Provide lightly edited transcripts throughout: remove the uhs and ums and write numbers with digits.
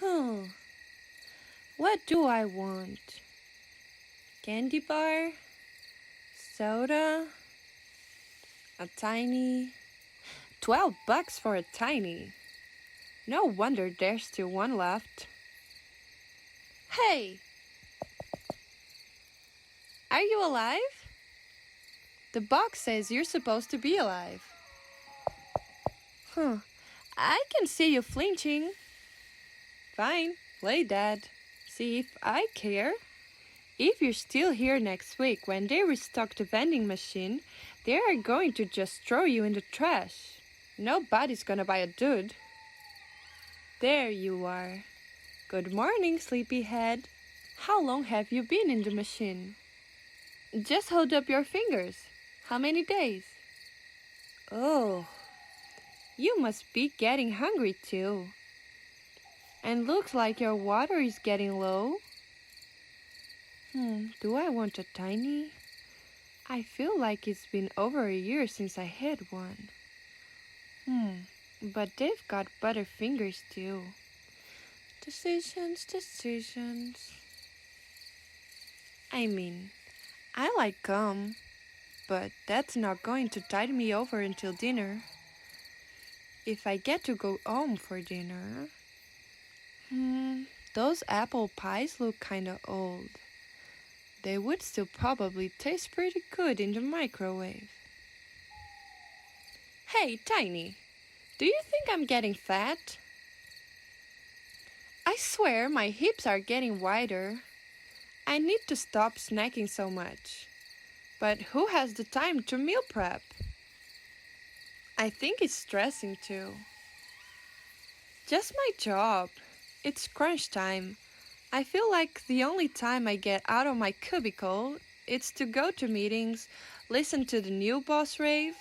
Hmm, what do I want? Candy bar? Soda? A tiny? $12 for a tiny. No wonder there's still one left. Hey! Are you alive? The box says you're supposed to be alive. Huh, I can see you flinching. Fine, play dead. See if I care. If you're still here next week when they restock the vending machine, they are going to just throw you in the trash. Nobody's gonna buy a dude. There you are. Good morning, sleepyhead. How long have you been in the machine? Just hold up your fingers. How many days? Oh, you must be getting hungry too. And looks like your water is getting low. Do I want a tiny? I feel like it's been over a year since I had one. But they've got butter fingers too. Decisions. I mean, I like gum, but that's not going to tide me over until dinner. If I get to go home for dinner... those apple pies look kinda old. They would still probably taste pretty good in the microwave. Hey, Tiny, do you think I'm getting fat? I swear my hips are getting wider. I need to stop snacking so much. But who has the time to meal prep? I think it's stressing too. Just my job. It's crunch time. I feel like the only time I get out of my cubicle is to go to meetings, listen to the new boss rave.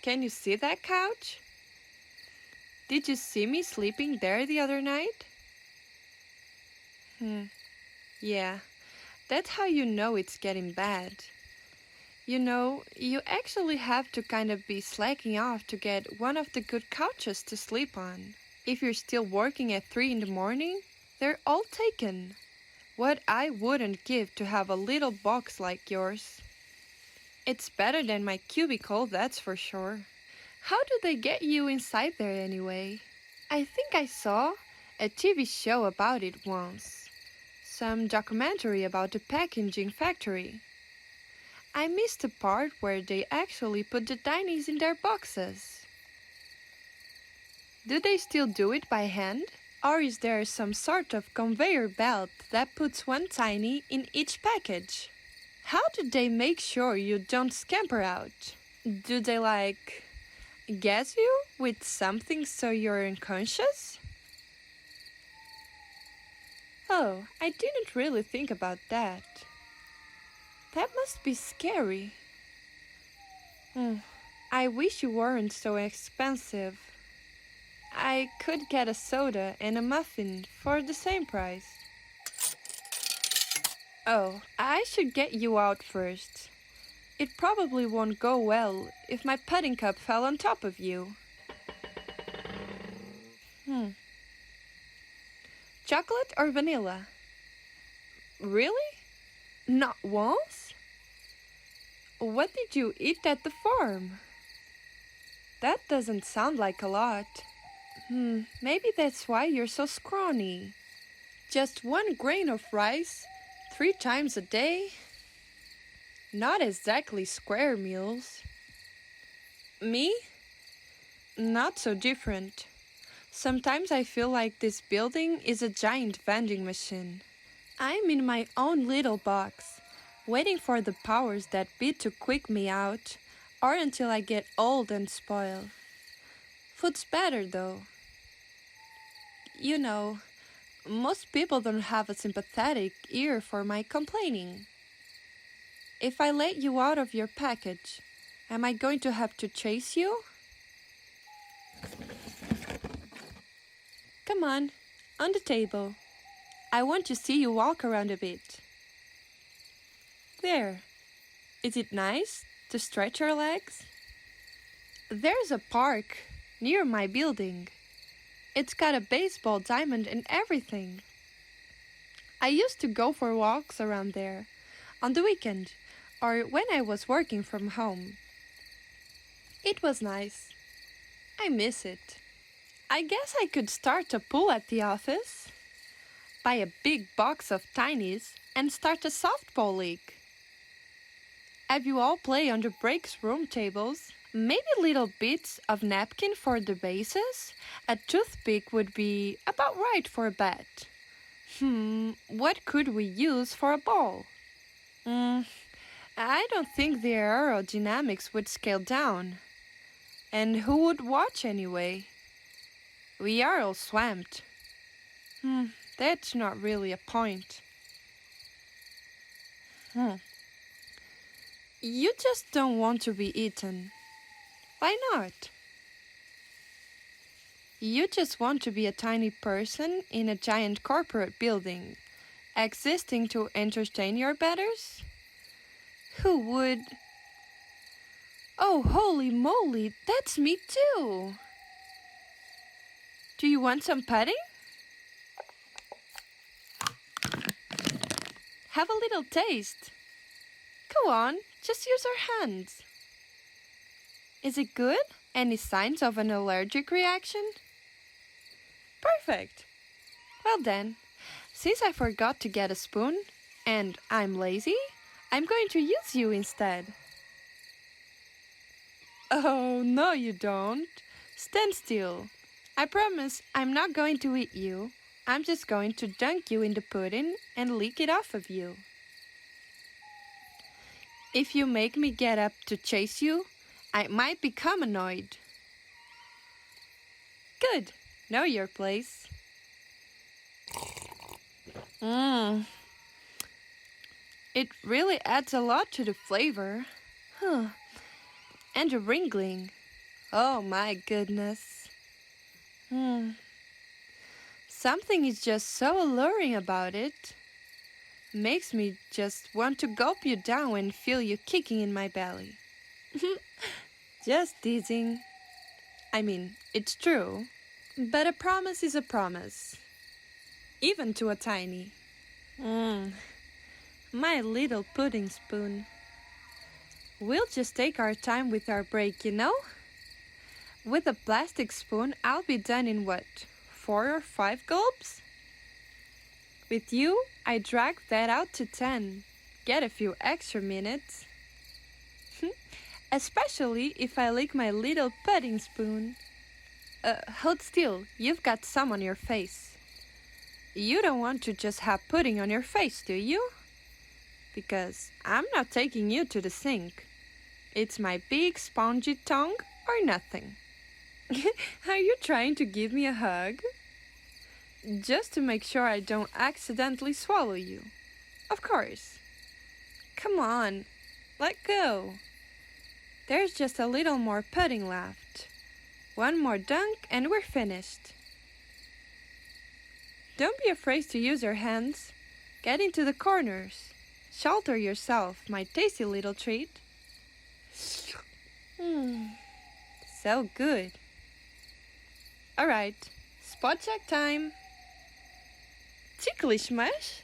Can you see that couch? Did you see me sleeping there the other night? Yeah, that's how you know it's getting bad. You know, you actually have to kind of be slacking off to get one of the good couches to sleep on. If you're still working at 3 in the morning, they're all taken. What I wouldn't give to have a little box like yours. It's better than my cubicle, that's for sure. How do they get you inside there anyway? I think I saw a TV show about it once. Some documentary about the packaging factory. I missed the part where they actually put the tinies in their boxes. Do they still do it by hand? Or is there some sort of conveyor belt that puts one tiny in each package? How do they make sure you don't scamper out? Do they gas you with something so you're unconscious? Oh, I didn't really think about that. That must be scary. I wish you weren't so expensive. I could get a soda and a muffin for the same price. Oh, I should get you out first. It probably won't go well if my pudding cup fell on top of you. Chocolate or vanilla? Really? Not once? What did you eat at the farm? That doesn't sound like a lot. Maybe that's why you're so scrawny. Just 1 grain of rice, 3 times a day? Not exactly square meals. Me? Not so different. Sometimes I feel like this building is a giant vending machine. I'm in my own little box, waiting for the powers that be to quick me out, or until I get old and spoil. Food's better though. You know, most people don't have a sympathetic ear for my complaining. If I let you out of your package, am I going to have to chase you? Come on the table. I want to see you walk around a bit. There. Is it nice to stretch your legs? There's a park near my building. It's got a baseball diamond and everything. I used to go for walks around there on the weekend or when I was working from home. It was nice. I miss it. I guess I could start a pool at the office, buy a big box of tinies, and start a softball league. Have you all play on the breaks room tables? Maybe little bits of napkin for the bases? A toothpick would be about right for a bat. What could we use for a ball? I don't think the aerodynamics would scale down. And who would watch anyway? We are all swamped. That's not really a point. You just don't want to be eaten. Why not? You just want to be a tiny person in a giant corporate building, existing to entertain your betters? Who would? Oh, holy moly, that's me too! Do you want some pudding? Have a little taste. Go on, just use our hands. Is it good? Any signs of an allergic reaction? Perfect. Well then, since I forgot to get a spoon, and I'm lazy, I'm going to use you instead. Oh, no you don't. Stand still. I promise I'm not going to eat you. I'm just going to dunk you in the pudding and lick it off of you. If you make me get up to chase you, I might become annoyed. Good. Know your place. It really adds a lot to the flavor. And the wriggling. Oh my goodness. Something is just so alluring about it. Makes me just want to gulp you down and feel you kicking in my belly. Just teasing. I mean, it's true. But a promise is a promise. Even to a tiny. My little pudding spoon. We'll just take our time with our break, you know? With a plastic spoon, I'll be done in what, 4 or 5 gulps? With you, I drag that out to 10. Get a few extra minutes. Especially if I lick my little pudding spoon. Hold still, you've got some on your face. You don't want to just have pudding on your face, do you? Because I'm not taking you to the sink. It's my big spongy tongue or nothing. Are you trying to give me a hug? Just to make sure I don't accidentally swallow you. Of course. Come on, let go. There's just a little more pudding left. One more dunk and we're finished. Don't be afraid to use your hands. Get into the corners. Shelter yourself, my tasty little treat. So good. Alright, spot check time. Ticklish mush?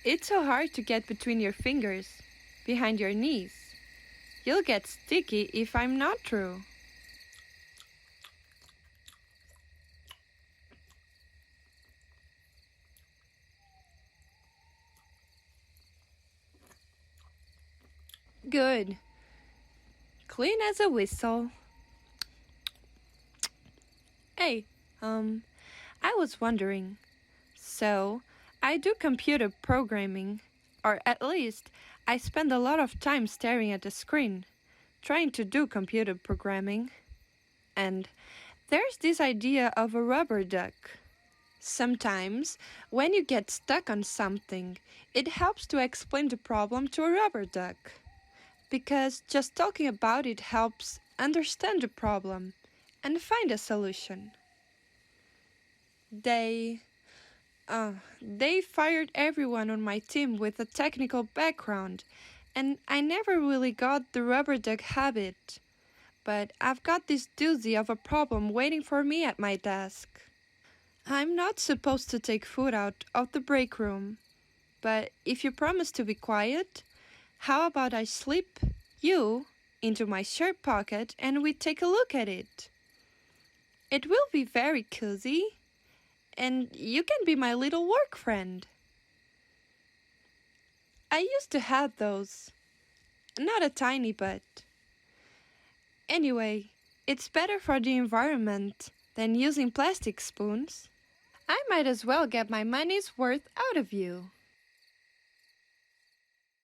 It's so hard to get between your fingers, behind your knees. You'll get sticky if I'm not true. Good. Clean as a whistle. Hey, I was wondering. So, I do computer programming, or at least I spend a lot of time staring at the screen, trying to do computer programming. And there's this idea of a rubber duck. Sometimes, when you get stuck on something, it helps to explain the problem to a rubber duck. Because just talking about it helps understand the problem and find a solution. They fired everyone on my team with a technical background, and I never really got the rubber duck habit. but I've got this doozy of a problem waiting for me at my desk. I'm not supposed to take food out of the break room, but if you promise to be quiet, how about I slip you into my shirt pocket and we take a look at it? It will be very cozy, and you can be my little work friend. I used to have those. Not a tiny but. Anyway, it's better for the environment than using plastic spoons. I might as well get my money's worth out of you.